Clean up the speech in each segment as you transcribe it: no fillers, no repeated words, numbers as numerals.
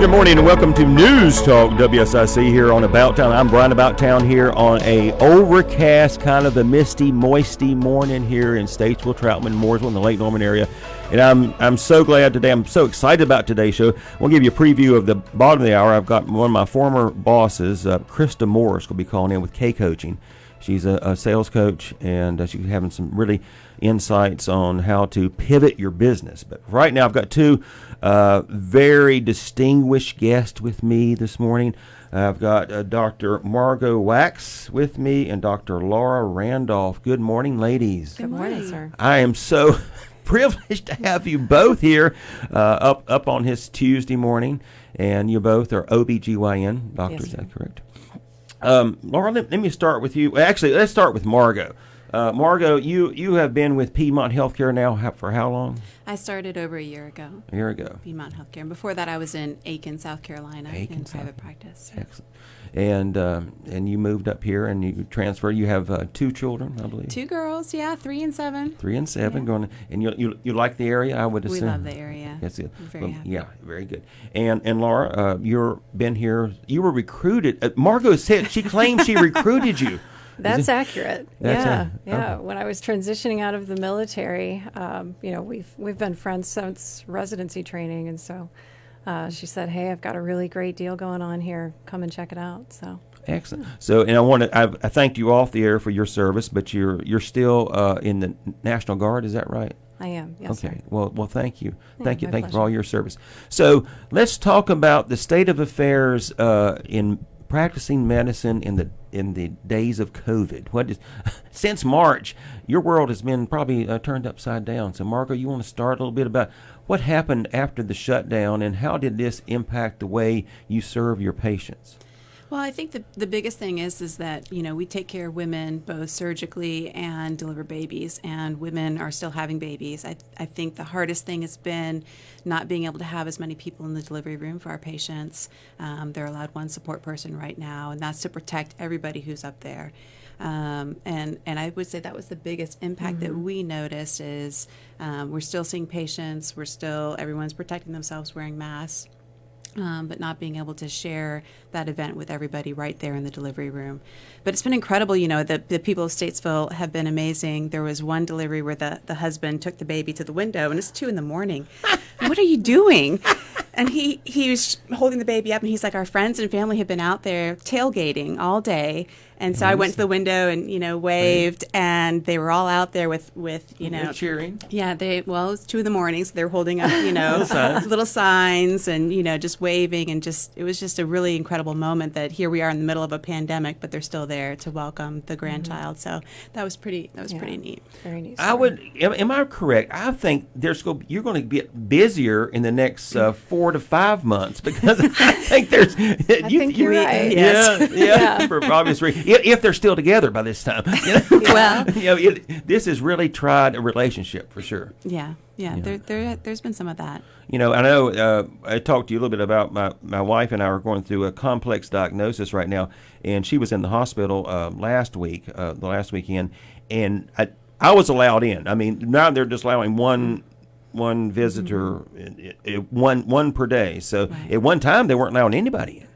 Good morning and welcome to News Talk WSIC here on About Town. I'm Bryan About Town here on a overcast, kind of a misty, moisty morning here in Statesville, Troutman, Mooresville in the Lake Norman area. And I'm so glad today. I'm so excited about today's show. We'll give you a preview of the bottom of the hour. I've got one of my former bosses, Krista Moore, is going to be calling in with K Coaching. She's a sales coach, and she's having some really insights on how to pivot your business. But right now, I've got two very distinguished guests with me this morning. I've got Dr. Margot Wax with me and Dr. Laura Randolph. Good morning, ladies. Good morning, sir. I am so privileged to have you both here up on his Tuesday morning, and you both are OBGYN doctors. Yes, is that correct? Laura, let me start with you. Actually, let's start with Margot. Margot, you have been with Piedmont Healthcare now for how long? I started over a year ago. A year ago. Piedmont Healthcare. And before that, I was in Aiken, South Carolina, in private practice. Excellent. And you moved up here and you transferred. You have two children, I believe. Two girls, 3 and 7. 3 and 7, yeah. Going. And you like the area, I would assume. We love the area. That's it. Very happy. Yeah, very good. And Laura, you've been here. You were recruited. Margot said she claims she recruited you. That's accurate. Yeah. Okay. When I was transitioning out of the military, we've been friends since residency training, and so she said, "Hey, I've got a really great deal going on here. Come and check it out." So excellent. So, and I thanked you off the air for your service, but you're still in the National Guard. Is that right? I am. Yes. Okay. Sir. Well, thank you. Thank you Pleasure. for all your service. So let's talk about the state of affairs in practicing medicine in the days of COVID. Since March, your world has been probably turned upside down. So, Margot, you want to start a little bit about what happened after the shutdown and how did this impact the way you serve your patients? Well, I think the biggest thing is that, we take care of women both surgically and deliver babies, and women are still having babies. I think the hardest thing has been not being able to have as many people in the delivery room for our patients. They're allowed one support person right now, and that's to protect everybody who's up there. And I would say that was the biggest impact that we noticed is we're still seeing patients, everyone's protecting themselves wearing masks. But not being able to share that event with everybody right there in the delivery room. But it's been incredible, the people of Statesville have been amazing. There was one delivery where the husband took the baby to the window, and it's 2 a.m. What are you doing? And he was holding the baby up, and he's like, our friends and family have been out there tailgating all day. And so I went to the window and, waved, and they were all out there with cheering. Yeah, it was 2 a.m, so they were holding up, little signs and, just waving, and it was just a really incredible moment that here we are in the middle of a pandemic, but they're still there to welcome the grandchild. So that was pretty neat. Very neat. Am I correct? I think you're going to get busier in the next 4 to 5 months because I think there's. I think you're right. Yeah, for obvious reasons. If they're still together by this time. Well, this has really tried a relationship for sure. Yeah. There's been some of that. I know I talked to you a little bit about my wife and I are going through a complex diagnosis right now, and she was in the hospital last weekend, and I was allowed in. I mean, now they're just allowing one visitor, one per day. So at one time they weren't allowing anybody in.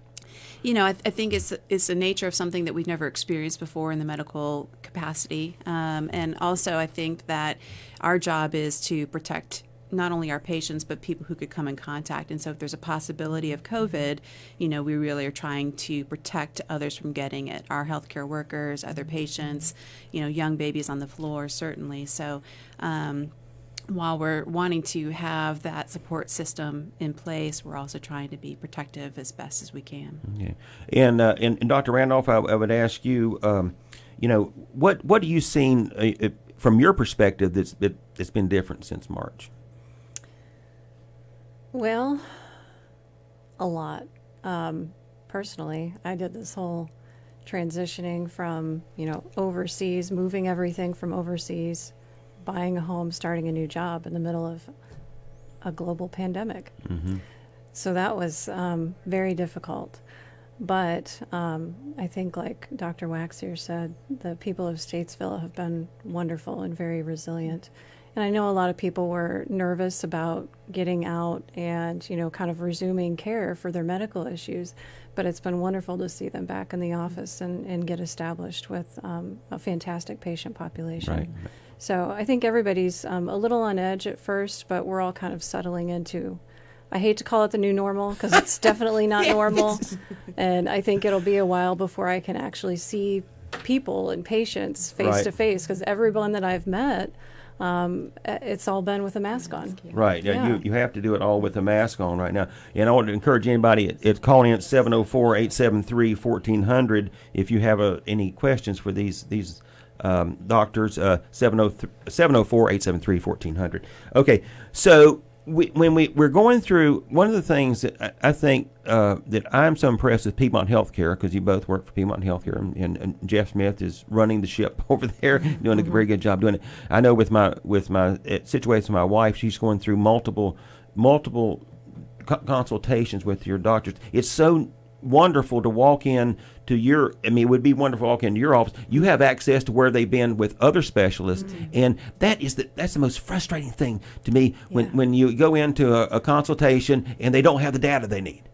I think it's the nature of something that we've never experienced before in the medical capacity. And also I think that our job is to protect not only our patients, but people who could come in contact. And so if there's a possibility of COVID, we really are trying to protect others from getting it. Our healthcare workers, other patients, young babies on the floor, certainly. So, while we're wanting to have that support system in place, we're also trying to be protective as best as we can. Okay. And Dr. Randolph, I would ask you, what do you seen from your perspective that's been different since March? Well, a lot. Personally, I did this whole transitioning from, overseas, moving everything from overseas, buying a home, starting a new job in the middle of a global pandemic. Mm-hmm. So that was very difficult. But I think, like Dr. Wax here said, the people of Statesville have been wonderful and very resilient. And I know a lot of people were nervous about getting out and, kind of resuming care for their medical issues. But it's been wonderful to see them back in the office and get established with a fantastic patient population. Right. So I think everybody's a little on edge at first, but we're all kind of settling into, I hate to call it the new normal because it's definitely not normal. And I think it'll be a while before I can actually see people and patients face to face, because everyone that I've met, it's all been with a mask on. Right. Yeah. You have to do it all with a mask on right now. And I want to encourage anybody, it's calling in at 704-873-1400 if you have any questions for these doctors. 704-873-1400. Okay. So when we're going through, one of the things that I think that I'm so impressed with Piedmont Healthcare, because you both work for Piedmont Healthcare, and Jeff Smith is running the ship over there, doing a very good job doing it. I know with my situation with my wife, she's going through multiple consultations with your doctors. It's so wonderful to walk in to it would be wonderful to walk into your office. You have access to where they've been with other specialists, and that's the most frustrating thing to me when you go into a consultation and they don't have the data they need.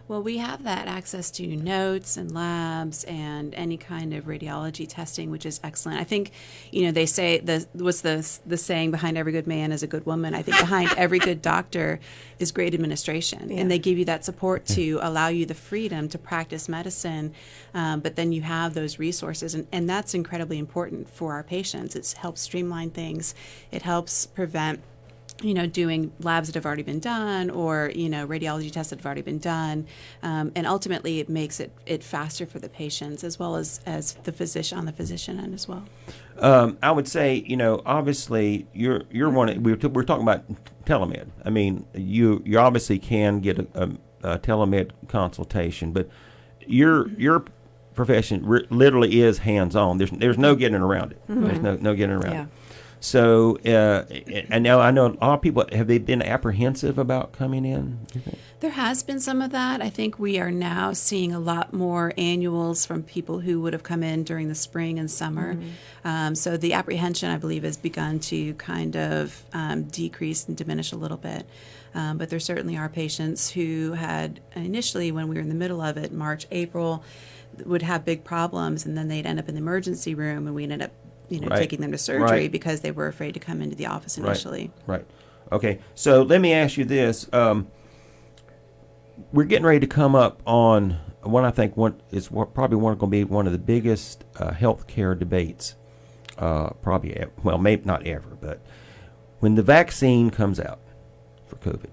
Well, we have that access to notes and labs and any kind of radiology testing, which is excellent. I think, they say what's the saying, behind every good man is a good woman. I think behind every good doctor is great administration, and they give you that support to allow you the freedom to practice medicine. But then you have those resources, and that's incredibly important for our patients. It helps streamline things. It helps prevent doing labs that have already been done, or, radiology tests that have already been done. And ultimately it makes it faster for the patients as well as the physician on the physician end as well. I would say, obviously you're we're talking about telemed. I mean, you obviously can get a telemed consultation, but your profession literally is hands-on. There's no getting around it. There's no getting around it. So, and now I know a lot of people, have they been apprehensive about coming in? There has been some of that. I think we are now seeing a lot more annuals from people who would have come in during the spring and summer. So the apprehension, I believe, has begun to kind of decrease and diminish a little bit. But there certainly are patients who had initially, when we were in the middle of it, March, April, would have big problems, and then they'd end up in the emergency room, and we'd end up taking them to surgery because they were afraid to come into the office initially. Right. Okay. So let me ask you this. We're getting ready to come up on one, I think, probably going to be one of the biggest healthcare debates, probably, well, maybe not ever, but when the vaccine comes out for COVID,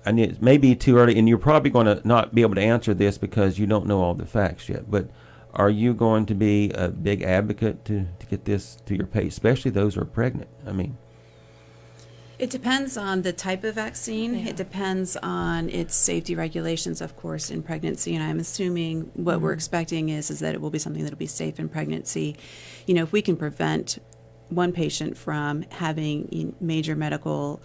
and it may be too early, and you're probably going to not be able to answer this because you don't know all the facts yet, but are you going to be a big advocate to get this to your patients, especially those who are pregnant? I mean, it depends on the type of vaccine. It depends on its safety regulations, of course, in pregnancy. And I'm assuming what we're expecting is that it will be something that will be safe in pregnancy. If we can prevent one patient from having major medical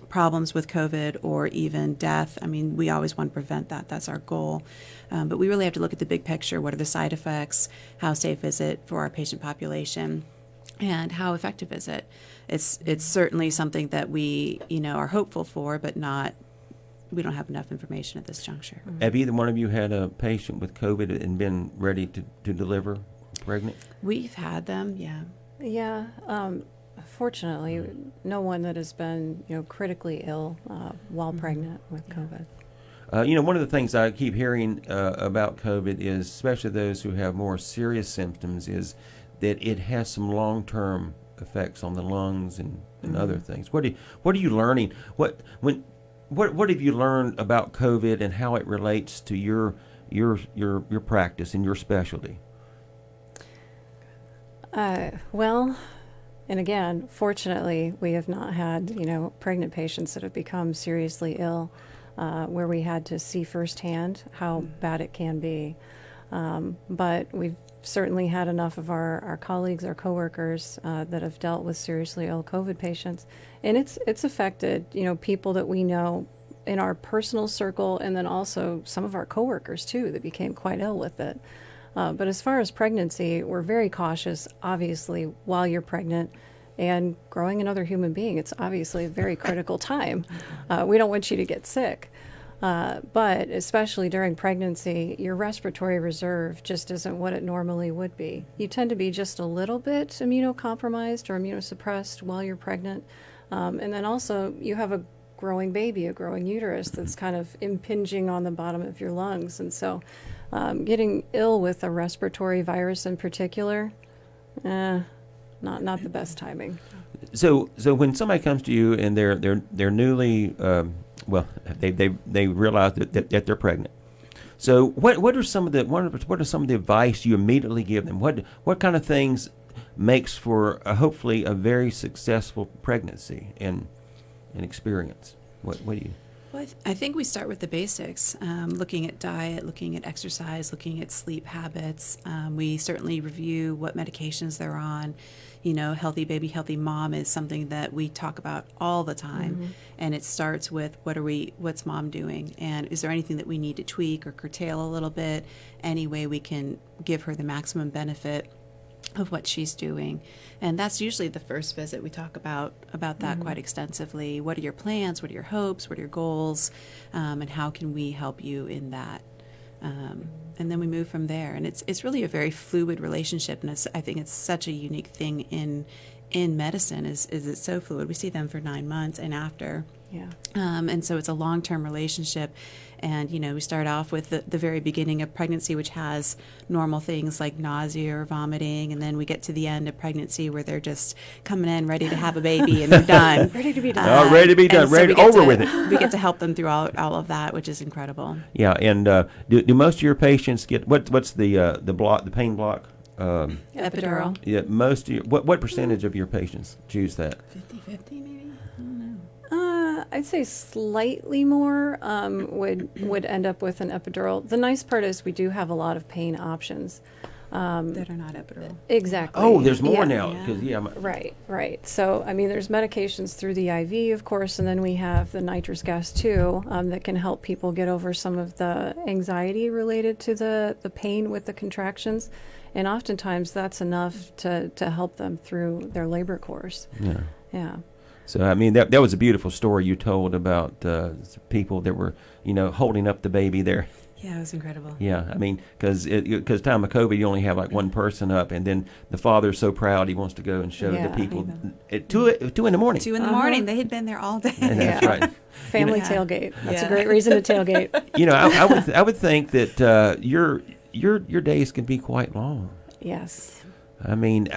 problems with COVID or even death, I mean, we always want to prevent that. That's our goal. But we really have to look at the big picture. What are the side effects? How safe is it for our patient population? And how effective is it? It's certainly something that we, are hopeful for, but we don't have enough information at this juncture. Have either one of you had a patient with COVID and been ready to deliver pregnant? We've had them, yeah. Yeah. Fortunately, no one that has been, critically ill while pregnant with COVID. One of the things I keep hearing about COVID is, especially those who have more serious symptoms, is that it has some long-term effects on the lungs and other things. What are you learning? What have you learned about COVID and how it relates to your practice and your specialty? Well, and again, fortunately, we have not had, pregnant patients that have become seriously ill, where we had to see firsthand how bad it can be. But we've certainly had enough of our colleagues, our coworkers, that have dealt with seriously ill COVID patients. And it's affected, people that we know in our personal circle, and then also some of our coworkers, too, that became quite ill with it. But as far as pregnancy, we're very cautious, obviously, while you're pregnant and growing another human being. It's obviously a very critical time. We don't want you to get sick. But especially during pregnancy, your respiratory reserve just isn't what it normally would be. You tend to be just a little bit immunocompromised or immunosuppressed while you're pregnant. And then also you have a growing baby, a growing uterus that's kind of impinging on the bottom of your lungs. And so getting ill with a respiratory virus in particular, not the best timing. So when somebody comes to you and they're newly they realize that they're pregnant. So what are some of the advice you immediately give them? What kind of things makes for hopefully a very successful pregnancy and experience? What do you? Well, I think we start with the basics, looking at diet, looking at exercise, looking at sleep habits. We certainly review what medications they're on. Healthy baby, healthy mom is something that we talk about all the time. Mm-hmm. And it starts with what's mom doing? And is there anything that we need to tweak or curtail a little bit? Any way we can give her the maximum benefit of what she's doing. And that's usually the first visit. We talk about that mm-hmm. quite extensively. What are your plans? What are your hopes? What are your goals? And how can we help you in that? And then we move from there. And it's really a very fluid relationship. And I think it's such a unique thing in medicine is it's so fluid. We see them for 9 months and after. Yeah. And so it's a long-term relationship. And, we start off with the very beginning of pregnancy, which has normal things like nausea or vomiting. And then we get to the end of pregnancy where they're just coming in ready to have a baby and they're done. Ready to be done. Ready to be done. Ready over with it. We get to help them through all of that, which is incredible. Yeah. And do most of your patients get, what's the pain block? Epidural. Yeah. Most of what percentage of your patients choose that? 50-50 maybe? I don't know. I'd say slightly more would end up with an epidural. The nice part is we do have a lot of pain options. That are not epidural. Exactly. Oh, there's more yeah. now. Right. So, there's medications through the IV, of course, and then we have the nitrous gas, too, that can help people get over some of the anxiety related to the pain with the contractions. And oftentimes that's enough to help them through their labor course. Yeah. Yeah. So, that was a beautiful story you told about people that were, holding up the baby there. Yeah, it was incredible. Yeah, because time of COVID, you only have like one person up, and then the father's so proud he wants to go and show the people at 2 in the morning. 2 in the morning. They had been there all day. And that's right. Family tailgate. That's a great reason to tailgate. I would think that your days can be quite long. Yes. The main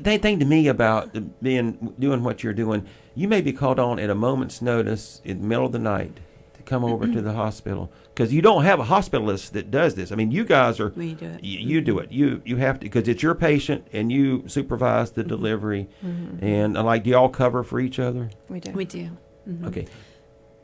thing to me about doing what you're doing, you may be called on at a moment's notice in the middle of the night to come over to the hospital because you don't have a hospitalist that does this. You guys are. We do it. You do it. You have to because it's your patient and you supervise the delivery. Mm-hmm. And do y'all cover for each other? We do. We do. Mm-hmm. Okay.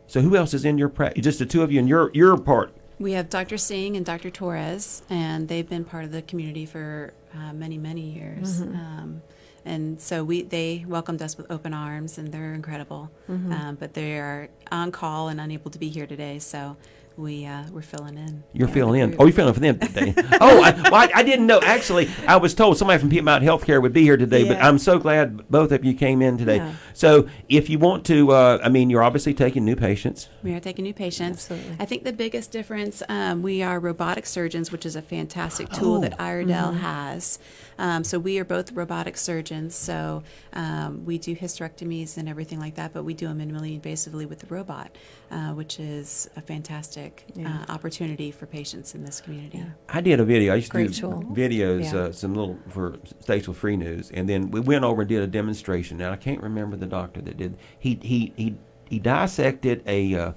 So who else is in your practice? Just the two of you and your part. We have Dr. Singh and Dr. Torres, and they've been part of the community for many, many years. Mm-hmm. And so they welcomed us with open arms, and they're incredible. Mm-hmm. But they are on call and unable to be here today, so we're filling in. You're filling in. Oh, you're filling in for them today. I didn't know. Actually, I was told somebody from Piedmont Healthcare would be here today, but I'm so glad both of you came in today. Yeah. So if you want to, you're obviously taking new patients. We are taking new patients. Absolutely. I think the biggest difference, we are robotic surgeons, which is a fantastic tool that Iredell has. So we are both robotic surgeons. So we do hysterectomies and everything like that, but we do them minimally invasively with the robot, which is a fantastic opportunity for patients in this community. Yeah. I did a video. I used to Great do tool. videos, some little for Statesville Free News, and then we went over and did a demonstration. Now I can't remember the doctor that did. He dissected a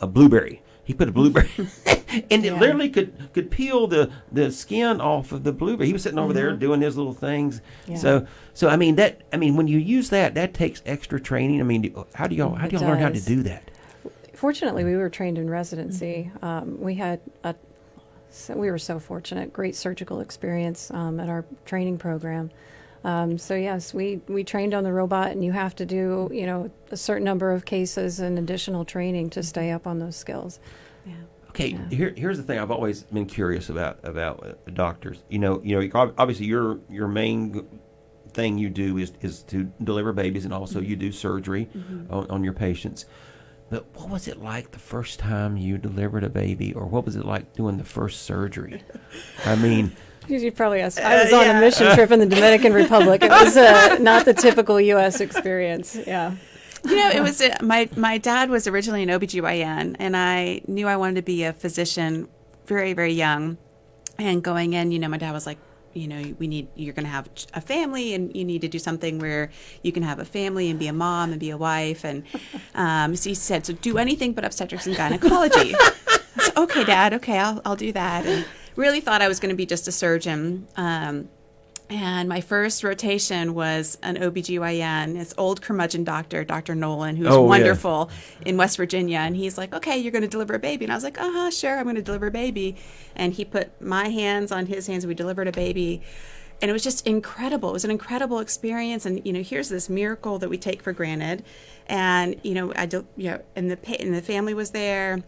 blueberry. He put a blueberry, and it literally could peel the skin off of the blueberry. He was sitting over there doing his little things. Yeah. So when you use that takes extra training. How do y'all learn how to do that? Fortunately, we were trained in residency. We were so fortunate. Great surgical experience at our training program. So yes, we trained on the robot, and you have to do a certain number of cases and additional training to stay up on those skills. Yeah. Okay, here's the thing I've always been curious about doctors. Obviously your main thing you do is to deliver babies, and also you do surgery on your patients. But what was it like the first time you delivered a baby, or what was it like doing the first surgery? I mean, you probably asked. I was on a mission trip in the Dominican Republic. It was not the typical U.S. experience. Yeah. It was my dad was originally an OBGYN, and I knew I wanted to be a physician very, very young. And going in, my dad was like, you're going to have a family, and you need to do something where you can have a family and be a mom and be a wife. And so he said, so do anything but obstetrics and gynecology. I said, okay, Dad, okay, I'll do that. And really thought I was going to be just a surgeon. And my first rotation was an OBGYN, this old curmudgeon doctor, Dr. Nolan, who was wonderful in West Virginia. And he's like, okay, you're going to deliver a baby. And I was like, sure, I'm going to deliver a baby. And he put my hands on his hands, and we delivered a baby. And it was just incredible. It was an incredible experience. And, here's this miracle that we take for granted. And, and the family was there.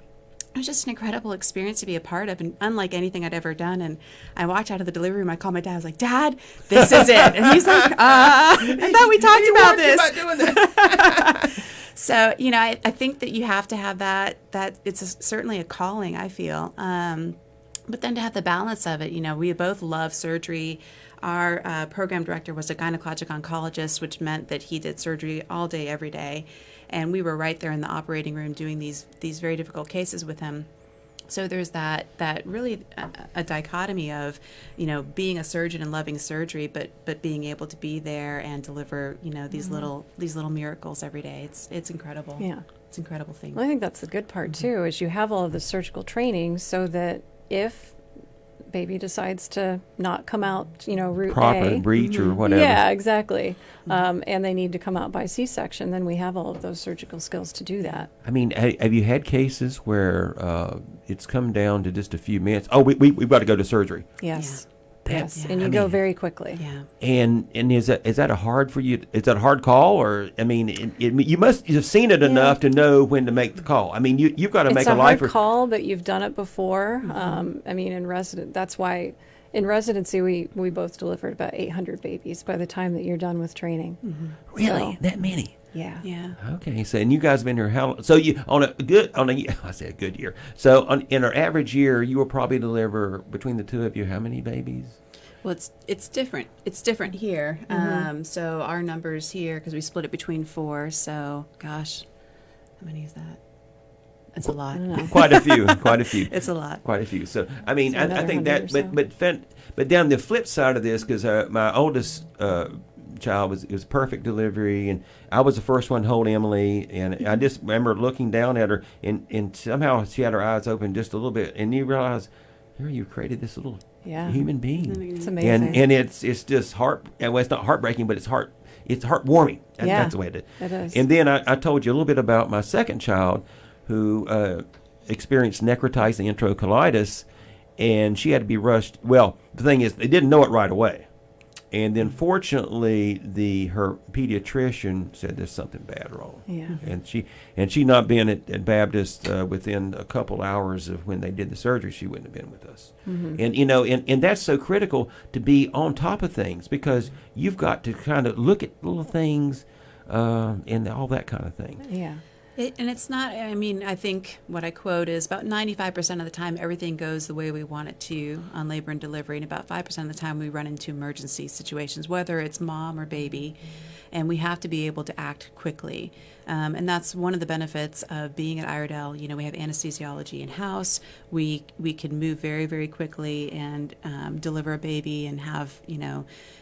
It was just an incredible experience to be a part of, and unlike anything I'd ever done. And I walked out of the delivery room. I called my dad. I was like, Dad, this is it. And he's like, I thought we talked about this. About doing that. So, I think that you have to have that it's certainly a calling, I feel. But then to have the balance of it, we both love surgery. Our program director was a gynecologic oncologist, which meant that he did surgery all day, every day. And we were right there in the operating room doing these very difficult cases with him. So there's that really a dichotomy of, being a surgeon and loving surgery, but being able to be there and deliver, these little miracles every day. It's incredible. Yeah. It's an incredible thing. Well, I think that's the good part too, is you have all of the surgical training so that if baby decides to not come out, route proper A, breech or whatever. Yeah, exactly. And they need to come out by C-section, then we have all of those surgical skills to do that. I mean, have you had cases where it's come down to just a few minutes? Oh, we've got to go to surgery. Yes. Yeah. Yes, and you go very quickly. Yeah. And is that a hard for you? Is that a hard call, or I mean, you must have seen it enough to know when to make the call. I mean, you've got to make a life. It's a hard call, but you've done it before. I mean, that's why in residency we both delivered about 800 babies by the time that you're done with training. Really, that many? Yeah. Yeah. Okay, so and you guys have been here how long? So you I say a good year. So in our average year, you will probably deliver between the two of you how many babies? Well, it's different. It's different here. So our numbers here, because we split it between 4. So, gosh, how many is that? That's a lot. Quite a few. Quite a few. It's a lot. Quite a few. So I mean, So I think that, another but down the flip side of this, because my oldest child was perfect delivery, and I was the first one to hold Emily, and I just remember looking down at her, and somehow she had her eyes open just a little bit, and you realize, here you've created this little human being. It's amazing. And it's just it's not heartbreaking, but it's heartwarming. That's the way it is. It is. And then I told you a little bit about my second child, who experienced necrotizing enterocolitis, and she had to be rushed. Well, the thing is, they didn't know it right away. And then, fortunately, her pediatrician said there's something bad wrong. Yeah. And she not being at Baptist within a couple hours of when they did the surgery, she wouldn't have been with us. And and that's so critical to be on top of things, because you've got to kind of look at little things and all that kind of thing. Yeah. And it's not, I mean, I think what I quote is about 95% of the time, everything goes the way we want it to on labor and delivery. And about 5% of the time, we run into emergency situations, whether it's mom or baby. And we have to be able to act quickly. And that's one of the benefits of being at Iredell. We have anesthesiology in-house. We can move very, very quickly and deliver a baby and have,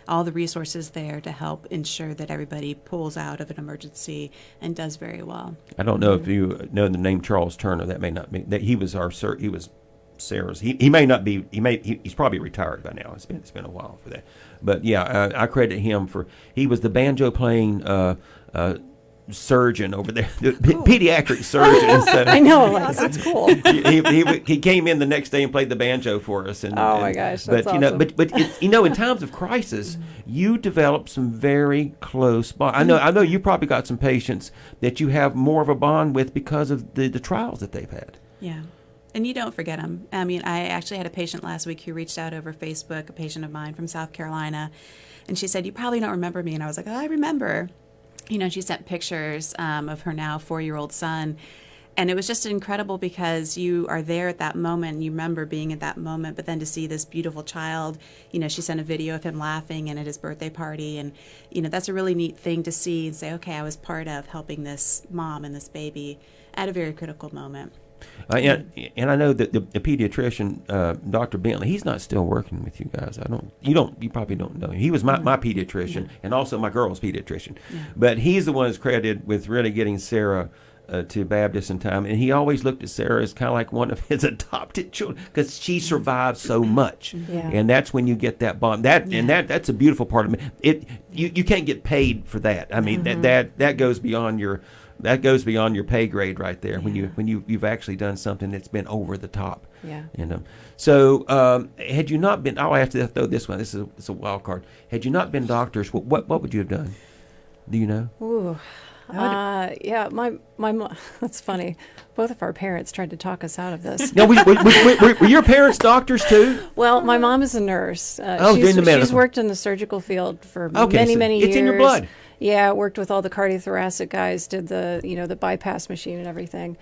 all the resources there to help ensure that everybody pulls out of an emergency and does very well. I don't know if you know the name Charles Turner. That may not be that he was Sarah's. He may not be. He's probably retired by now. It's been a while for that. But yeah, I credit him for. He was the banjo playing surgeon over there, the pediatric surgeon. So I know, that's cool. he came in the next day and played the banjo for us. And, my gosh, that's awesome. But in times of crisis, you develop some very close bond. I know you probably got some patients that you have more of a bond with because of the trials that they've had. Yeah. And you don't forget them. I mean, I actually had a patient last week who reached out over Facebook, a patient of mine from South Carolina, and she said, "You probably don't remember me." And I was like, "Oh, I remember." She sent pictures of her now 4-year-old son. And it was just incredible because you are there at that moment and you remember being at that moment, but then to see this beautiful child, she sent a video of him laughing and at his birthday party. And, that's a really neat thing to see and say, okay, I was part of helping this mom and this baby at a very critical moment. And I know that the pediatrician, Dr. Bentley, he's not still working with you guys. You probably don't know him. He was my pediatrician and also my girl's pediatrician. Yeah. But he's the one who's credited with really getting Sarah to Baptist in time, and he always looked at Sarah as kind of like one of his adopted children because she survived so much, and that's when you get that bond. That's a beautiful part of it. You can't get paid for that. I mean that goes beyond your pay grade right there when you've actually done something that's been over the top. Yeah. So had you not been, I'll have to throw this one. This is a wild card. Had you not been doctors, what would you have done? Do you know? Ooh. Yeah, my mom, that's funny. Both of our parents tried to talk us out of this. Now, were your parents doctors too? Well, my mom is a nurse. She's worked in the surgical field for many years. It's in your blood. Yeah, worked with all the cardiothoracic guys, did the bypass machine and everything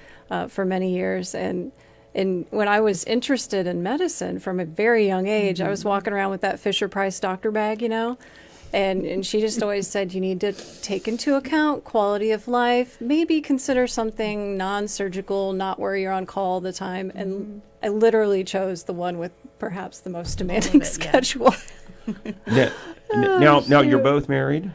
for many years. And when I was interested in medicine from a very young age, I was walking around with that Fisher-Price doctor bag, And she just always said, you need to take into account quality of life, maybe consider something non-surgical, not where you're on call all the time. And I literally chose the one with perhaps the most demanding schedule. Now you're both married?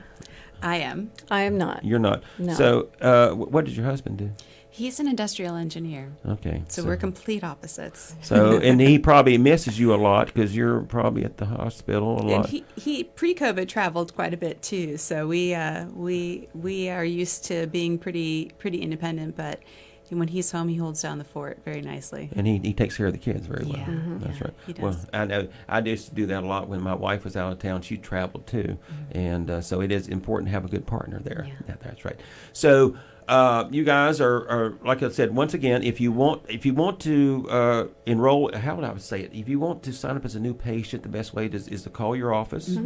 I am. I am not. You're not. No. So what did your husband do? He's an industrial engineer. Okay. So we're complete opposites. So, and he probably misses you a lot because you're probably at the hospital a lot. And he pre-COVID traveled quite a bit too. So we are used to being pretty independent, but when he's home, he holds down the fort very nicely. And he takes care of the kids very well. Yeah, That's right. He does. Well, I know I used to do that a lot when my wife was out of town. She traveled too, and so it is important to have a good partner there. Yeah. That's right. So. You guys are like I said once again. If you want to enroll, how would I say it? If you want to sign up as a new patient, the best way is to call your office,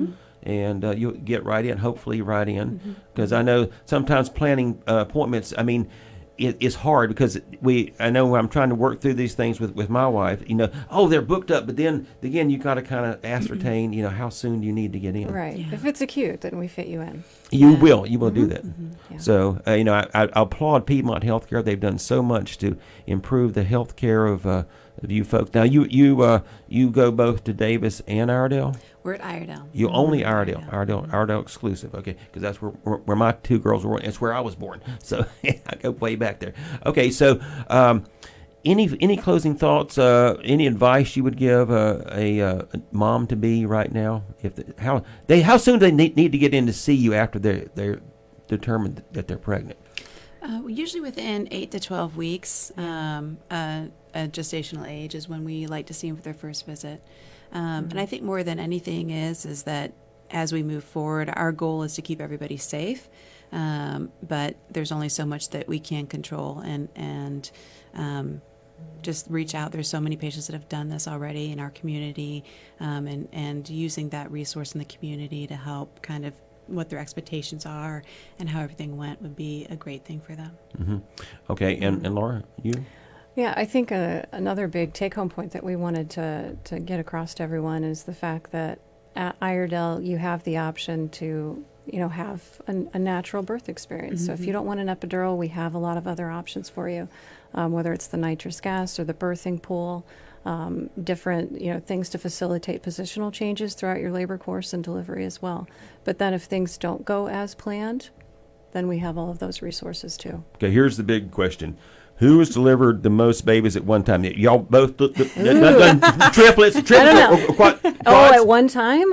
and you'll get right in. Hopefully, right in, because I know sometimes planning appointments. I mean, it's hard because I know I'm trying to work through these things with my wife. They're booked up, but then again, you got to kind of ascertain. How soon do you need to get in? Right. Yeah. If it's acute, then we fit you in. You will do that. Yeah. So, I applaud Piedmont Healthcare. They've done so much to improve the health care of you folks. Now, you go both to Davis and Iredell? We're at Iredell. You only Iredell exclusive, okay? Because that's where my two girls were born. It's where I was born. So, I go way back there. Okay, so any closing thoughts? Any advice you would give a mom to be right now? How soon do they need to get in to see you after they're determined that they're pregnant? Usually within 8 to 12 weeks. A gestational age is when we like to see them for their first visit. And I think more than anything is that as we move forward, our goal is to keep everybody safe. But there's only so much that we can control and just reach out. There's so many patients that have done this already in our community, and using that resource in the community to help kind of what their expectations are and how everything went would be a great thing for them. Mm-hmm. Okay, and Laura, you? Yeah, I think another big take-home point that we wanted to get across to everyone is the fact that at Iredell you have the option to have a natural birth experience. So if you don't want an epidural, we have a lot of other options for you, whether it's the nitrous gas or the birthing pool, different things to facilitate positional changes throughout your labor course and delivery as well. But then if things don't go as planned, then we have all of those resources too. Okay, here's the big question. Who has delivered the most babies at one time? Y'all both done triplets? I don't know. At one time?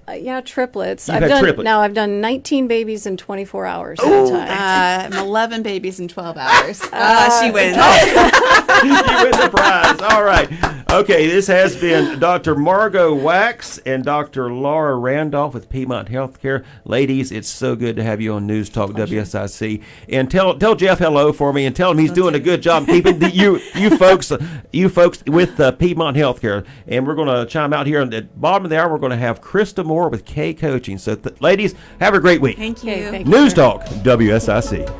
Yeah, triplets. You've had triplets. Now I've done 19 babies in 24 hours at a time. 11 babies in 12 hours. She wins. You win the prize. All right. Okay, this has been Dr. Margot Wax and Dr. Laura Randolph with Piedmont Healthcare. Ladies, it's so good to have you on News Talk WSIC. And tell Jeff hello for me, and tell him he's doing a good job keeping you folks with Piedmont Healthcare. And we're going to chime out here at the bottom of the hour. We're going to have Krista Moore with K Coaching. So, ladies, have a great week. Thank you. Okay, thank you. News Talk WSIC.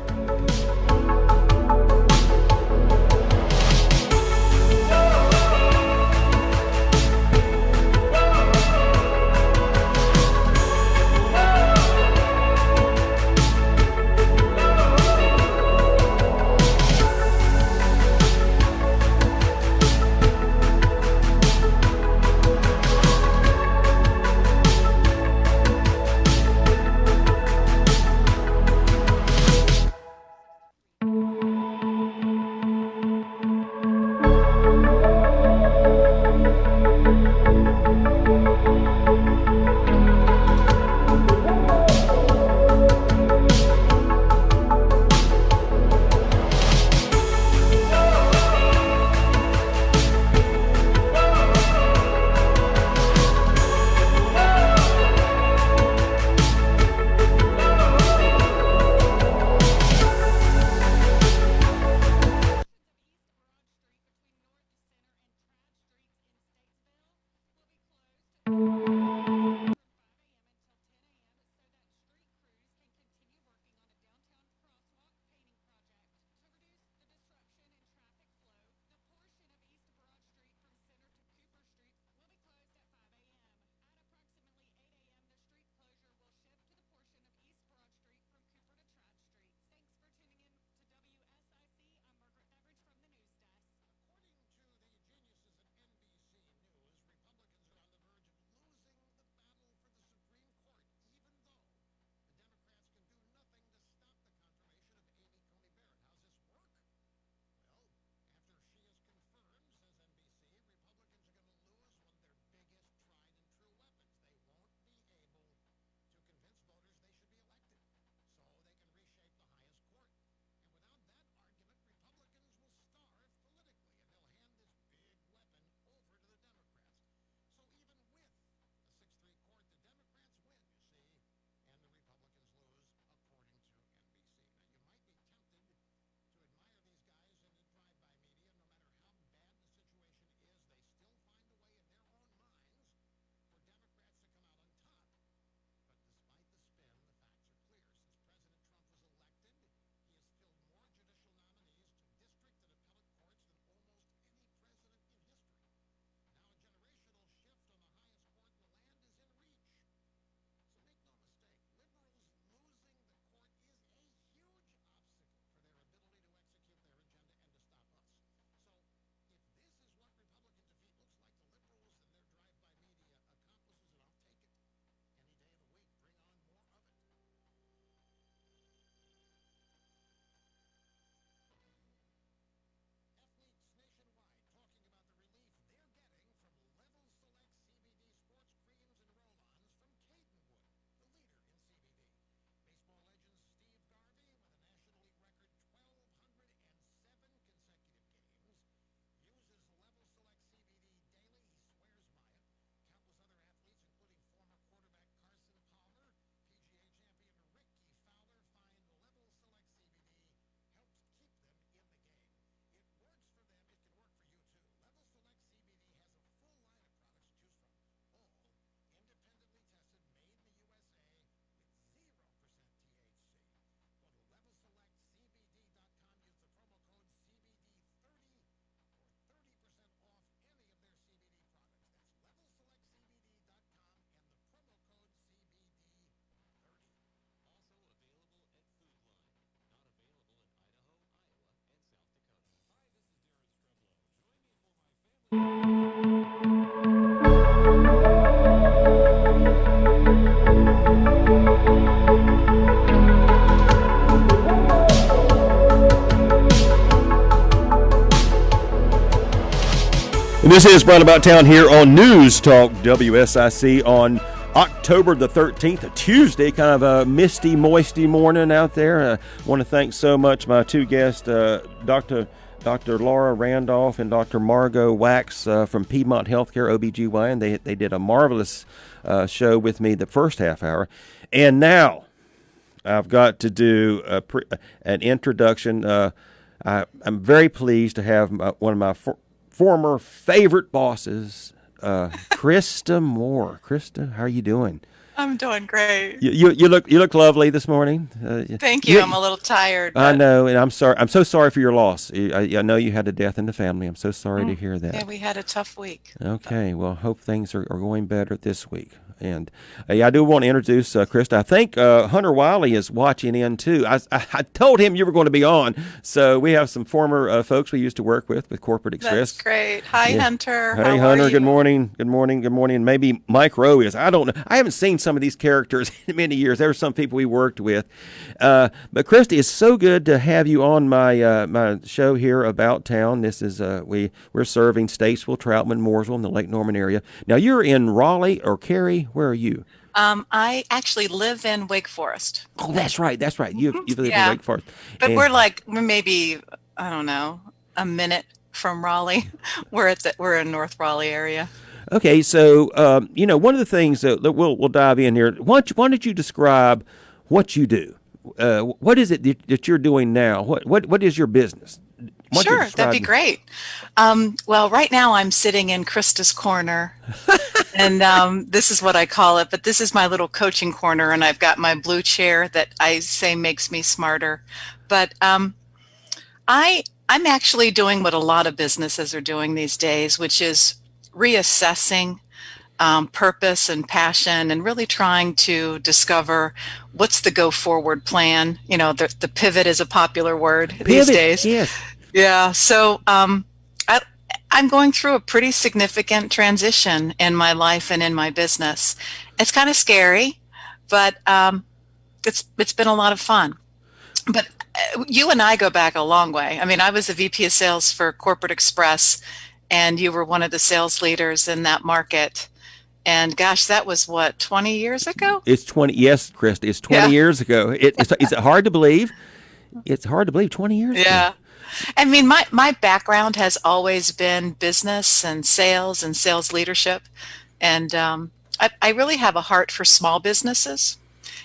And this is Bryan About Town here on News Talk WSIC on October the 13th, a Tuesday, kind of a misty, moisty morning out there. I want to thank so much my two guests, Dr. Laura Randolph and Dr. Margot Wax from Piedmont Healthcare, OBGYN. They did a marvelous show with me the first half hour. And now I've got to do an introduction. I'm very pleased to have one of my former favorite bosses, Krista Moore. Krista, how are you doing? I'm doing great. You look lovely this morning. Thank you. I'm a little tired. I know, and I'm sorry. I'm so sorry for your loss. I know you had a death in the family. I'm so sorry to hear that. Yeah, we had a tough week. Okay, well, hope things are going better this week. And I do want to introduce Krista. I think Hunter Wiley is watching in too. I told him you were going to be on, so we have some former folks we used to work with Corporate Express. That's great. Hi, yeah. Hunter. Hey, How Hunter. are you? Good morning. Good morning. Good morning. Maybe Mike Rowe is. I don't know. I haven't seen some of these characters in many years. There were some people we worked with, but Krista, it's so good to have you on my my show here about town. This is we're serving Statesville, Troutman, Mooresville, in the Lake Norman area. Now you're in Raleigh or Cary. Where are you? I actually live in Wake Forest. Oh, that's right. That's right. You live in Wake Forest. But we're maybe, I don't know, a minute from Raleigh. We're in North Raleigh area. Okay, so one of the things that we'll dive in here. Why don't you describe what you do? What is it that you're doing now? What is your business? Sure, that'd be great. Well, right now I'm sitting in Krista's corner, and this is what I call it, but this is my little coaching corner, and I've got my blue chair that I say makes me smarter. But I'm actually doing what a lot of businesses are doing these days, which is reassessing purpose and passion, and really trying to discover what's the go forward plan. You know, the pivot is a popular word these days. Yes. Yeah. So I'm going through a pretty significant transition in my life and in my business. It's kind of scary, but it's been a lot of fun. But you and I go back a long way. I mean, I was a VP of sales for Corporate Express, and you were one of the sales leaders in that market. And gosh, that was what, 20 years ago? It's 20. Yes, Krista, it's 20 years ago. Is it hard to believe? It's hard to believe 20 years ago. Yeah. I mean, my background has always been business and sales leadership. And I really have a heart for small businesses.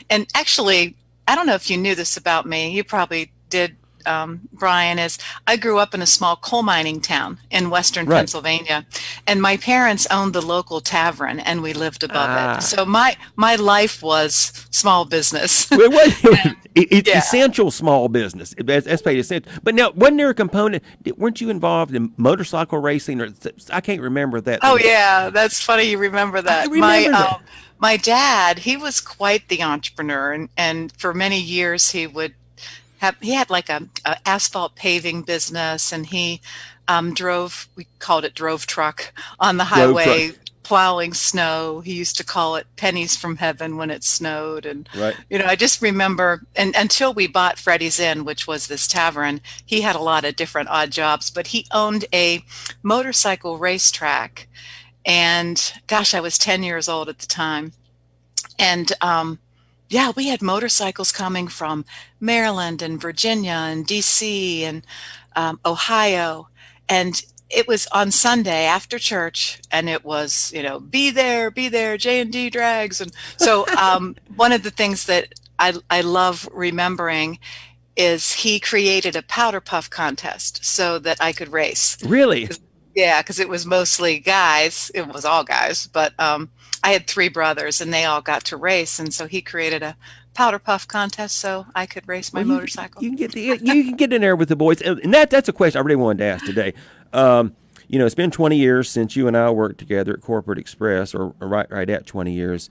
And actually, I don't know if you knew this about me. You probably did, Bryan, is I grew up in a small coal mining town in western Pennsylvania, and my parents owned the local tavern, and we lived above it. So my life was small business. Essential small business. That's paid essential. But now, wasn't there a component? Weren't you involved in motorcycle racing? Or I can't remember that. Oh yeah, that's funny. You remember that. I remember that. My dad, he was quite the entrepreneur, and for many years he had like a asphalt paving business, and he we called it drove truck on the highway, plowing snow. He used to call it pennies from heaven when it snowed. And, I just remember, and until we bought Freddy's Inn, which was this tavern, he had a lot of different odd jobs, but he owned a motorcycle racetrack. And gosh, I was 10 years old at the time. And, we had motorcycles coming from Maryland and Virginia and DC and Ohio. And it was on Sunday after church, and it was, be there, J&D drags. And so one of the things that I love remembering is he created a powder puff contest so that I could race. Really? Yeah, because it was mostly guys. It was all guys, but I had 3 brothers, and they all got to race, and so he created a powder puff contest so I could race my motorcycle. You can get in there with the boys, and that's a question I really wanted to ask today. It's been 20 years since you and I worked together at Corporate Express, or right at 20 years.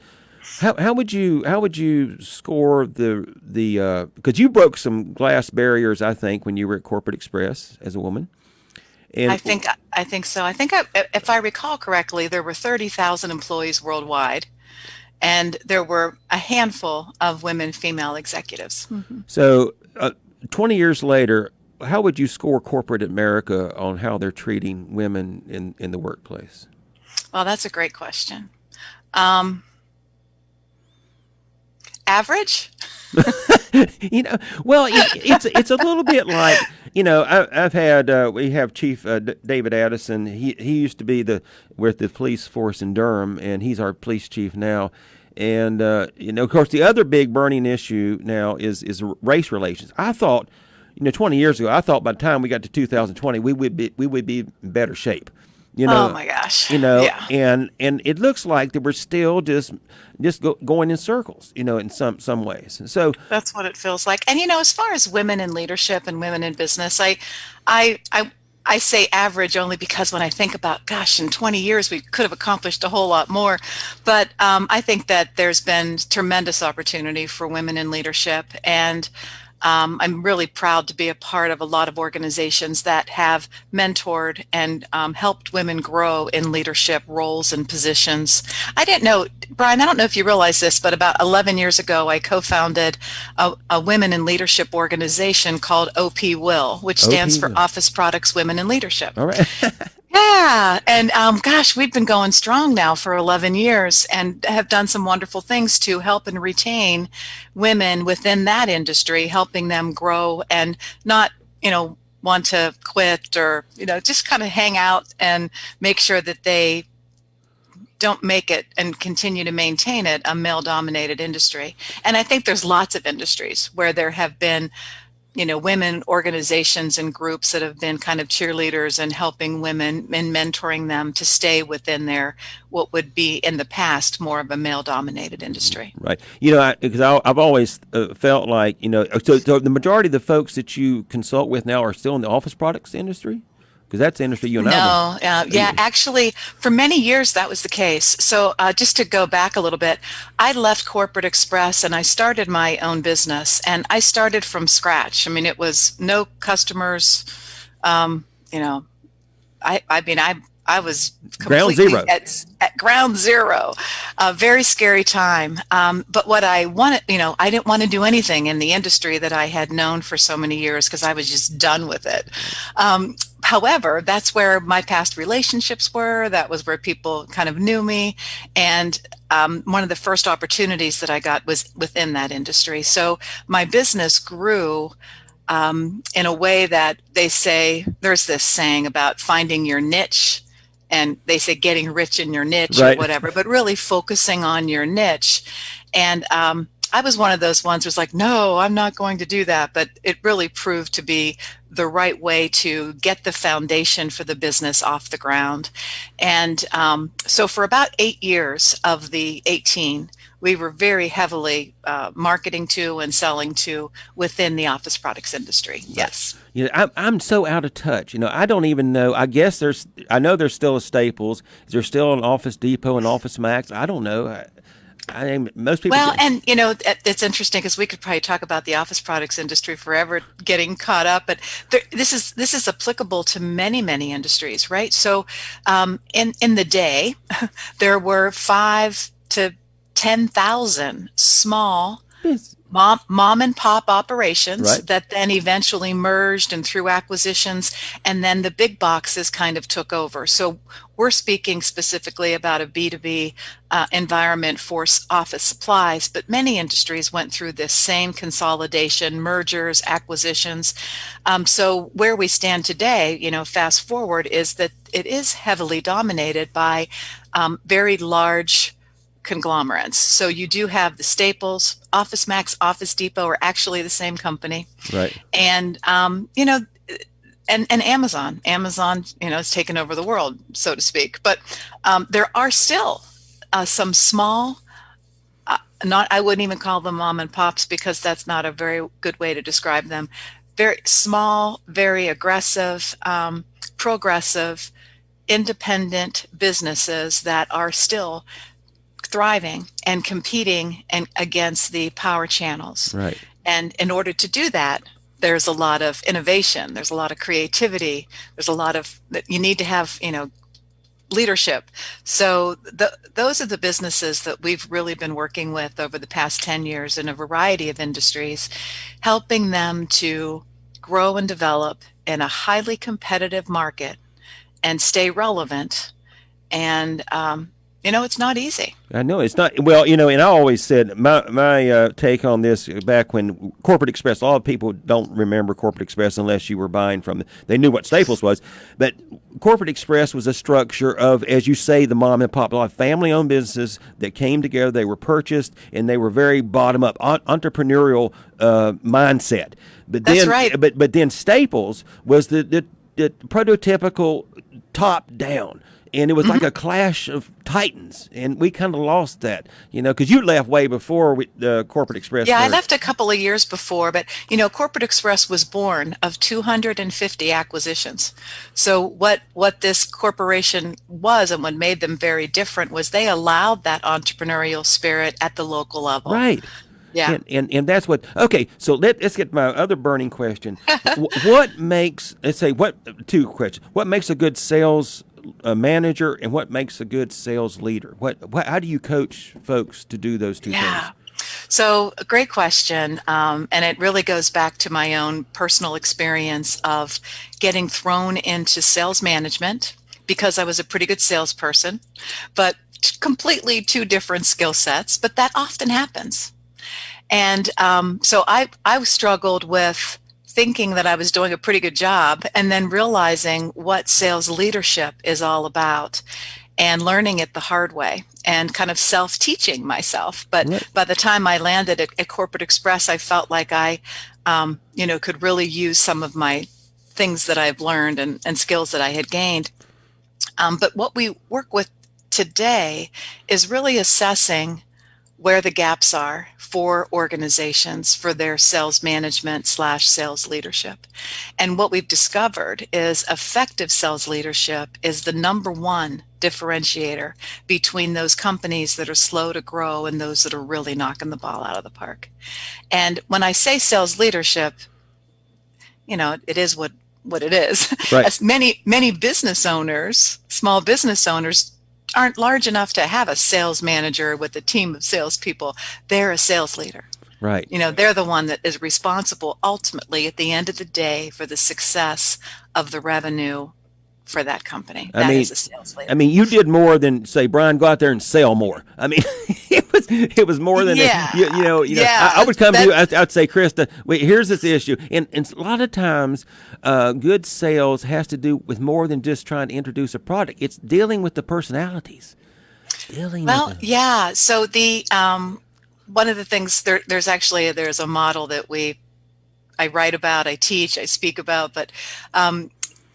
How would you score the because you broke some glass barriers, I think, when you were at Corporate Express as a woman. And I think so. I think if I recall correctly, there were 30,000 employees worldwide, and there were a handful of female executives. Mm-hmm. So 20 years later, how would you score corporate America on how they're treating women in the workplace? Well, that's a great question. Average? Well, it's a little bit like, I've had we have Chief David Addison. He used to be with the police force in Durham, and he's our police chief now. And of course, the other big burning issue now is race relations. I thought, 20 years ago, I thought by the time we got to 2020, we would be in better shape. Oh my gosh. Yeah. and it looks like that we're still just going in circles, in some ways. So that's what it feels like. And as far as women in leadership and women in business, I say average only because when I think about, gosh, in 20 years we could have accomplished a whole lot more. But I think that there's been tremendous opportunity for women in leadership, and I'm really proud to be a part of a lot of organizations that have mentored and helped women grow in leadership roles and positions. I didn't know, Bryan, I don't know if you realize this, but about 11 years ago, I co-founded a women in leadership organization called OPWIL, which stands for Office Products Women in Leadership. All right. Yeah. And gosh, we've been going strong now for 11 years and have done some wonderful things to help and retain women within that industry, helping them grow and not, want to quit or, just kind of hang out and make sure that they don't make it and continue to maintain it a male-dominated industry. And I think there's lots of industries where there have been women organizations and groups that have been kind of cheerleaders and helping women and mentoring them to stay within what would be in the past more of a male-dominated industry. Right. Because I've always felt like, so the majority of the folks that you consult with now are still in the office products industry? Because that's the industry you and I No, actually, for many years that was the case. So just to go back a little bit, I left Corporate Express and I started my own business, and I started from scratch. I mean, it was no customers. I was completely at ground zero. A very scary time. But what I wanted, I didn't want to do anything in the industry that I had known for so many years because I was just done with it. However, that's where my past relationships were. That was where people kind of knew me. And one of the first opportunities that I got was within that industry. So my business grew in a way that they say, there's this saying about finding your niche. And they say getting rich in your niche or whatever, but really focusing on your niche. And I was one of those ones who was like, no, I'm not going to do that. But it really proved to be the right way to get the foundation for the business off the ground. And so for about 8 years of the 18, we were very heavily marketing to and selling to within the office products industry. Yes. I'm so out of touch. I don't even know. I guess I know there's still a Staples. Is there still an Office Depot and Office Max? I don't know. Most people. Well, and it's interesting because we could probably talk about the office products industry forever, getting caught up. But this is applicable to many, many industries, right? So, in the day, there were 5,000 to 10,000 small mom and pop operations that then eventually merged and through acquisitions, and then the big boxes kind of took over. So we're speaking specifically about a B2B environment for office supplies, but many industries went through this same consolidation, mergers, acquisitions. So where we stand today, fast forward, is that it is heavily dominated by very large conglomerates. So you do have the Staples, Office Max, Office Depot are actually the same company. Right. And, and Amazon has taken over the world, so to speak. But there are still some small, I wouldn't even call them mom and pops because that's not a very good way to describe them. Very small, very aggressive, progressive, independent businesses that are still thriving and competing against the power channels. Right. And in order to do that, there's a lot of innovation, there's a lot of creativity, there's a lot of, you need to have, leadership. So those are the businesses that we've really been working with over the past 10 years in a variety of industries, helping them to grow and develop in a highly competitive market and stay relevant and It's not easy. I know it's not. Well, and I always said my take on this back when Corporate Express. A lot of people don't remember Corporate Express unless you were buying from. They knew what Staples was, but Corporate Express was a structure of, as you say, the mom and pop, a lot of family-owned businesses that came together. They were purchased, and they were very bottom-up, entrepreneurial mindset. But That's then, right. but then Staples was the prototypical top-down. And it was like a clash of titans, and we kind of lost that, because you left way before Corporate Express. Yeah, I left a couple of years before, but Corporate Express was born of 250 acquisitions. So what this corporation was and what made them very different was they allowed that entrepreneurial spirit at the local level. Right. Yeah. And that's what. Okay, so let's get my other burning question. What makes, two questions. What makes a good sales manager, and what makes a good sales leader? How do you coach folks to do those two things? So a great question. And it really goes back to my own personal experience of getting thrown into sales management because I was a pretty good salesperson, but completely two different skill sets, but that often happens. And so I struggled with thinking that I was doing a pretty good job and then realizing what sales leadership is all about and learning it the hard way and kind of self-teaching myself. But Right. by the time I landed at Corporate Express, I felt like I, could really use some of my things that I've learned and skills that I had gained. But what we work with today is really assessing where the gaps are for organizations for their sales management / sales leadership. And what we've discovered is effective sales leadership is the number one differentiator between those companies that are slow to grow and those that are really knocking the ball out of the park. And when I say sales leadership, it is what it is. Right. As many business owners, small business owners, aren't large enough to have a sales manager with a team of salespeople. They're a sales leader. Right. They're the one that is responsible ultimately at the end of the day for the success of the revenue for that company. That is a sales leader. You did more than say, Bryan, go out there and sell more. It was more than Yeah. that. I would come to you. I'd say, Krista, wait, here's this issue, and a lot of times, good sales has to do with more than just trying to introduce a product. It's dealing with the personalities. Yeah. So the one of the things there's a model that I write about, I teach, I speak about, but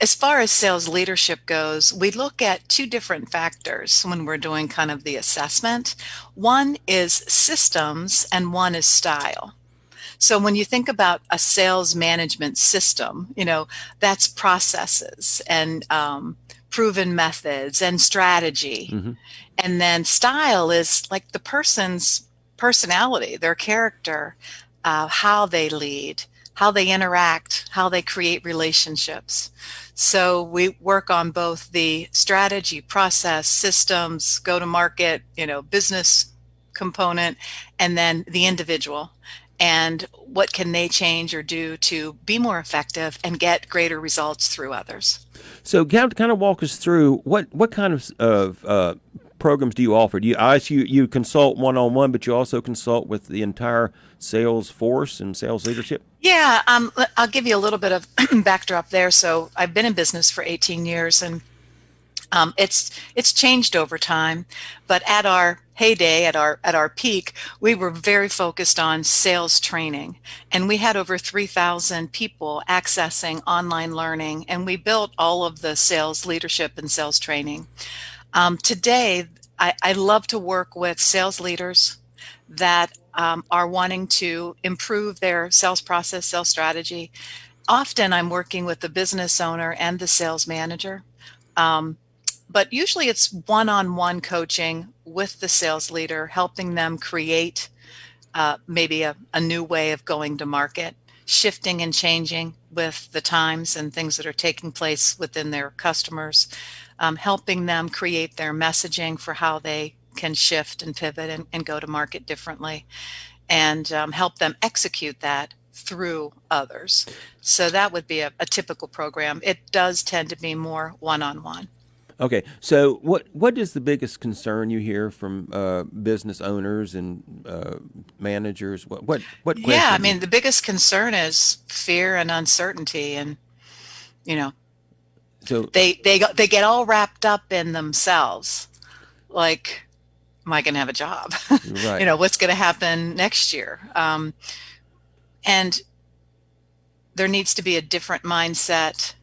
as far as sales leadership goes, we look at two different factors when we're doing kind of the assessment. One is systems and one is style. So when you think about a sales management system, that's processes and proven methods and strategy. Mm-hmm. And then style is like the person's personality, their character, how they lead, how they interact, how they create relationships. So we work on both the strategy, process, systems, go-to-market, business component, and then the individual. And what can they change or do to be more effective and get greater results through others? So kind of walk us through what kind of programs do you offer? You consult one-on-one, but you also consult with the entire sales force and sales leadership? Yeah, I'll give you a little bit of backdrop there. So I've been in business for 18 years, and it's changed over time. But at our heyday, at our peak, we were very focused on sales training, and we had over 3,000 people accessing online learning, and we built all of the sales leadership and sales training. Today, I love to work with sales leaders that are wanting to improve their sales process, sales strategy. Often I'm working with the business owner and the sales manager, but usually it's one-on-one coaching with the sales leader, helping them create maybe a new way of going to market, shifting and changing with the times and things that are taking place within their customers, helping them create their messaging for how they can shift and pivot and go to market differently, and help them execute that through others. So that would be a typical program. It does tend to be more one-on-one. Okay, so what is the biggest concern you hear from business owners and managers? What Yeah, I question? mean, the biggest concern is fear and uncertainty, and you know, So they get all wrapped up in themselves, like, am I going to have a job? right, What's going to happen next year? And there needs to be a different mindset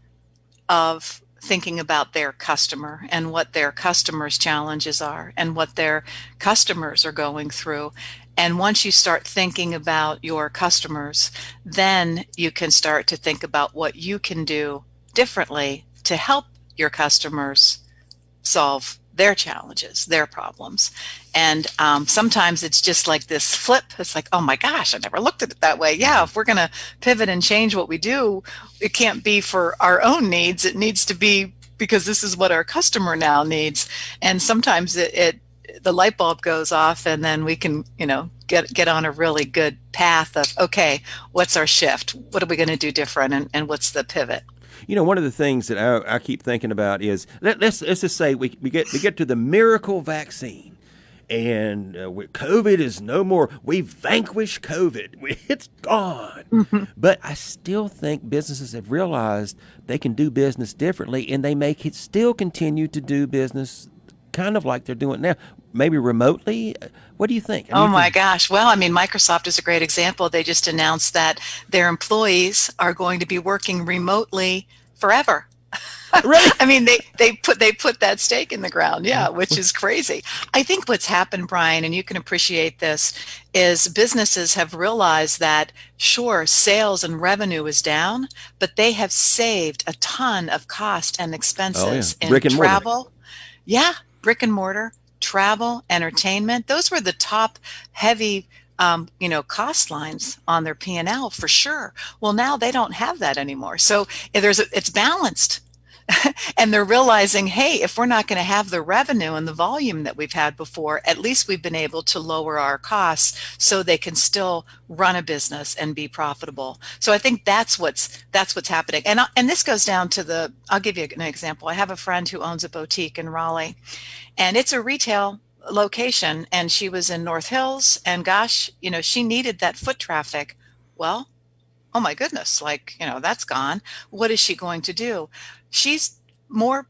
of thinking about their customer and what their customers' challenges are and what their customers are going through. And once you start thinking about your customers, then you can start to think about what you can do differently to help your customers solve their challenges, their problems. And sometimes it's just like this flip. It's like, oh my gosh, I never looked at it that way. Yeah, if we're going to pivot and change what we do, it can't be for our own needs. It needs to be because this is what our customer now needs. And sometimes the light bulb goes off, and then we can, get on a really good path of, okay, what's our shift? What are we going to do different? And what's the pivot? one of the things that I keep thinking about is let's just say we get to the miracle vaccine, and COVID is no more. We vanquished COVID. It's gone. Mm-hmm. But I still think businesses have realized they can do business differently, and they make it still continue to do business kind of like they're doing now, maybe remotely. What do you think? Oh my gosh. Well, I mean, Microsoft is a great example. They just announced that their employees are going to be working remotely forever. Really? I mean, they put that stake in the ground, yeah, which is crazy. I think what's happened, Brian, and you can appreciate this, is businesses have realized that, sure, sales and revenue is down, but they have saved a ton of cost and expenses in Brick and mortar. travel. Yeah, brick and mortar, travel, entertainment. Those were the top heavy cost lines on their P&L for sure. Well, now they don't have that anymore. So it's balanced. And they're realizing, hey, if we're not going to have the revenue and the volume that we've had before, at least we've been able to lower our costs so they can still run a business and be profitable. So I think that's what's happening. And this goes down to I'll give you an example. I have a friend who owns a boutique in Raleigh, and it's a retail location, and she was in North Hills, and gosh, she needed that foot traffic. Well, oh my goodness, that's gone. What is she going to do? She's more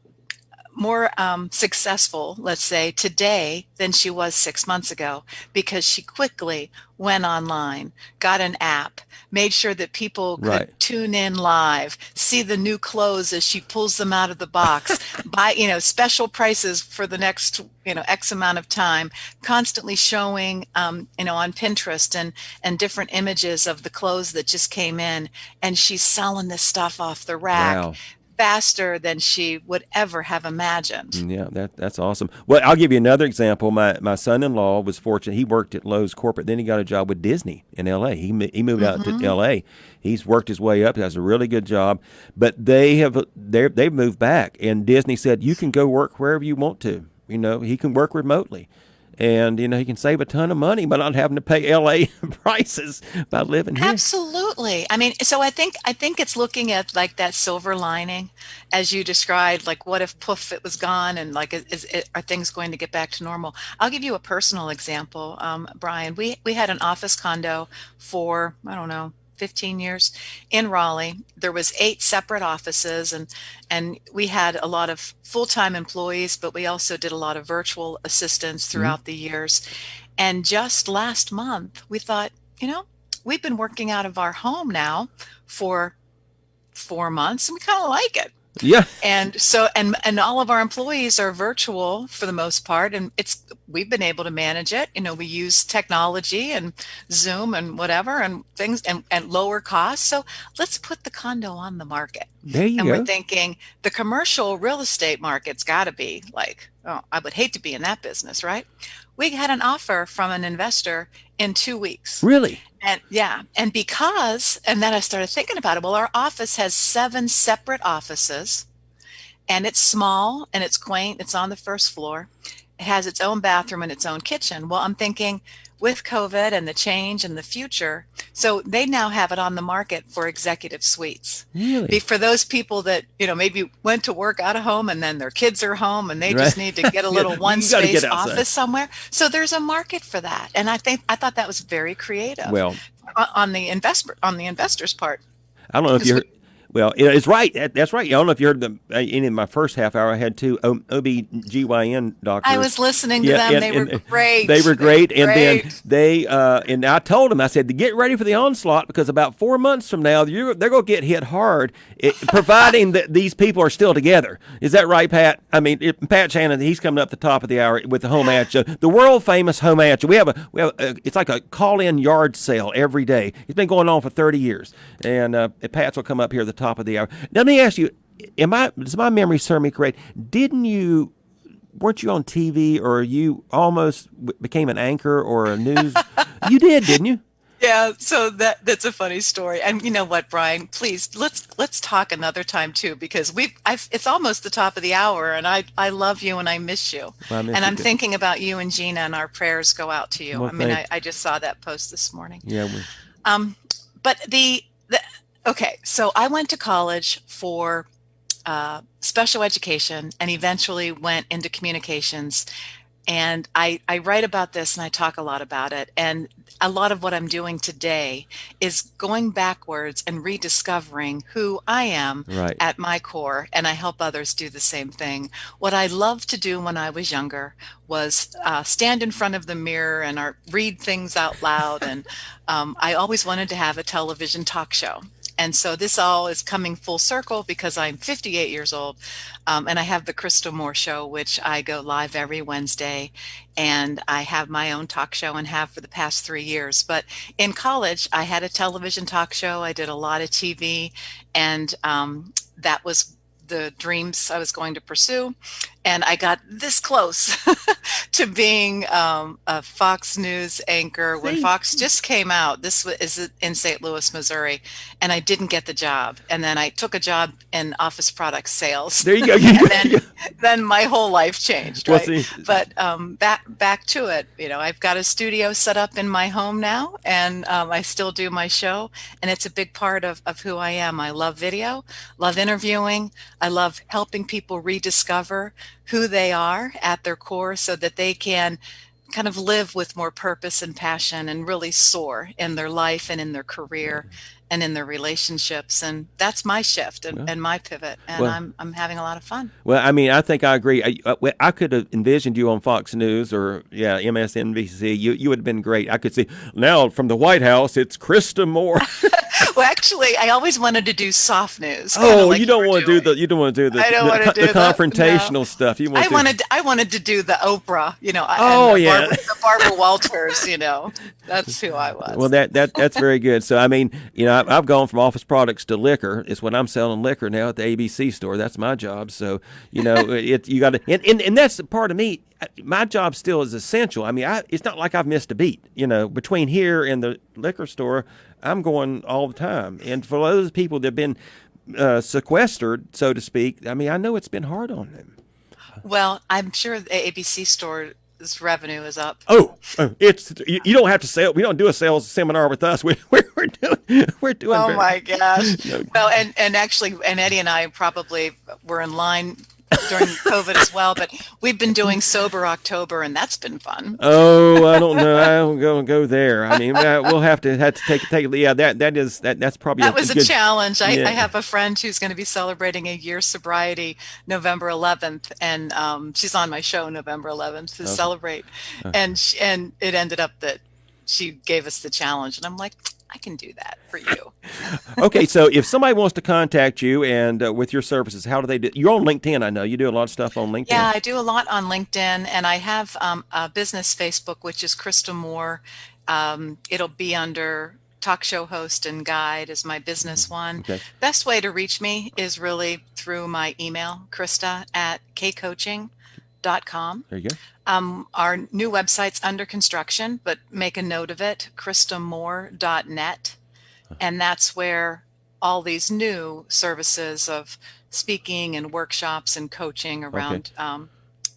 successful, let's say, today than she was 6 months ago, because she quickly went online, got an app, made sure that people could tune in live, see the new clothes as she pulls them out of the box, buy, special prices for the next, X amount of time, constantly showing, on Pinterest and different images of the clothes that just came in. And she's selling this stuff off the rack. Wow. Faster than she would ever have imagined. Yeah, that's awesome. Well, I'll give you another example. My son-in-law was fortunate. He worked at Lowe's corporate. Then he got a job with Disney in L.A. He moved out to L.A. He's worked his way up. He has a really good job. But they've moved back, and Disney said you can go work wherever you want to. He can work remotely. And, he can save a ton of money by not having to pay L.A. prices by living here. Absolutely. I mean, so I think it's looking at like that silver lining, as you described, like what if poof, it was gone, and like, are things going to get back to normal? I'll give you a personal example, Brian. We had an office condo for, I don't know, 15 years in Raleigh. There was 8 separate offices, and we had a lot of full-time employees, but we also did a lot of virtual assistants throughout the years. And just last month, we thought, we've been working out of our home now for 4 months, and we kind of like it. Yeah. And so, and all of our employees are virtual for the most part, and we've been able to manage it. We use technology and Zoom and whatever and things and lower costs. So let's put the condo on the market. There you go. And we're thinking the commercial real estate market's got to be like, oh, I would hate to be in that business, right? We had an offer from an investor in 2 weeks. Really? And yeah, and then I started thinking about it. Well, our office has 7 separate offices, and it's small and it's quaint. It's on the first floor. It has its own bathroom and its own kitchen. Well, I'm thinking with COVID and the change and the future, So they now have it on the market for executive suites. Really? For those people that, maybe went to work out of home and then their kids are home and they Right. just need to get a little You one gotta get space outside. office somewhere. So there's a market for that. And I thought that was very creative Well, on the investor's part. I don't know if you heard. Well, it's right. That's right. I don't know if you heard in my first half hour, I had two OBGYN doctors. I was listening to them. They were great. They were great. And then great. and I told them, I said, to get ready for the onslaught, because about 4 months from now, they're going to get hit hard, providing that these people are still together. Is that right, Pat? I mean, Pat Shannon, he's coming up the top of the hour with the home ad show, the world famous home ad show. We have it's like a call-in yard sale every day. It's been going on for 30 years. And Pat's will come up here at the top of the hour. Now, let me ask you, does my memory serve me correct? Weren't you on TV, or you almost became an anchor or a news? You did, didn't you? Yeah, so that's a funny story. And you know what, Bryan? Please let's talk another time too, because it's almost the top of the hour, and I love you and I miss you. Well, I miss and you I'm too. thinking about you and Gina, and our prayers go out to you. Well, I mean, I just saw that post this morning. Yeah. But okay, so I went to college for special education and eventually went into communications. And I write about this and I talk a lot about it. And a lot of what I'm doing today is going backwards and rediscovering who I am at my core. And I help others do the same thing. What I loved to do when I was younger was stand in front of the mirror and read things out loud. And I always wanted to have a television talk show. And so this all is coming full circle because I'm 58 years old, and I have the Krista Moore Show, which I go live every Wednesday, and I have my own talk show and have for the past 3 years. But in college, I had a television talk show. I did a lot of TV, and that was the dreams I was going to pursue. And I got this close to being a Fox News anchor when Fox just came out. This is in St. Louis, Missouri, and I didn't get the job. And then I took a job in office product sales. There you go. And then my whole life changed, right? Well, see. But back to it. I've got a studio set up in my home now, and I still do my show, and it's a big part of who I am. I love video, love interviewing. I love helping people rediscover who they are at their core so that they can kind of live with more purpose and passion and really soar in their life and in their career and in their relationships. And that's my shift and my pivot. And I'm having a lot of fun. Well, I mean, I think I agree. I could have envisioned you on Fox News or MSNBC. You would have been great. I could see now from the White House, it's Krista Moore. Well, actually, I always wanted to do soft news. Oh, like you don't want to do the I don't want to do the confrontational stuff. I wanted to do the Oprah, the Barbara Walters, that's who I was. Well, that's very good. So I mean, I've gone from office products to liquor. It's when I'm selling liquor now at the ABC store. That's my job. So you got to, and that's the part of me. My job still is essential. I mean, it's not like I've missed a beat. Between here and the liquor store, I'm going all the time. And for those people that have been sequestered, so to speak, I mean, I know it's been hard on them. Well, I'm sure the ABC store's revenue is up. Oh, it's you don't have to sell. We don't do a sales seminar with us. We're doing. Oh my gosh! Well, and actually, Eddie and I probably were in line during COVID as well, but we've been doing Sober October, and that's been fun. Oh, I don't know. I don't go there. I mean, we'll have to take. Yeah, that's probably that was a challenge. I Yeah. have a friend who's going to be celebrating a year sobriety November 11th, and she's on my show November 11th to celebrate, and it ended up that she gave us the challenge, and I'm like, I can do that for you. Okay, so if somebody wants to contact you and with your services, how do they do? You're on LinkedIn, I know. You do a lot of stuff on LinkedIn. Yeah, I do a lot on LinkedIn, and I have a business Facebook, which is Krista Moore. It'll be under Talk Show Host and Guide is my business one. Okay. Best way to reach me is really through my email, krista@kcoaching.com. There you go. Our new website's under construction, but make a note of it, kristamore.net. And that's where all these new services of speaking and workshops and coaching around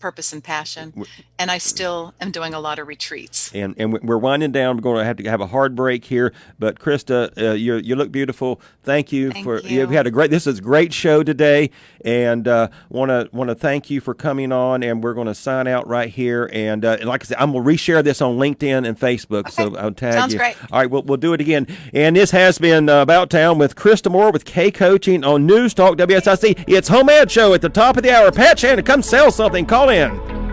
purpose and passion. And I still am doing a lot of retreats. And we're winding down. We're going to have a hard break here. But Krista, you look beautiful. Thank you. You've had this is a great show today, and want to thank you for coming on. And we're going to sign out right here. And like I said, I'm going to reshare this on LinkedIn and Facebook. Okay. So I'll tag Sounds you. great. All right, we'll do it again. And this has been About Town with Krista Moore with K Coaching on News Talk WSIC. It's Home Ed Show at the top of the hour. Pat Shannon, come sell something. Call in.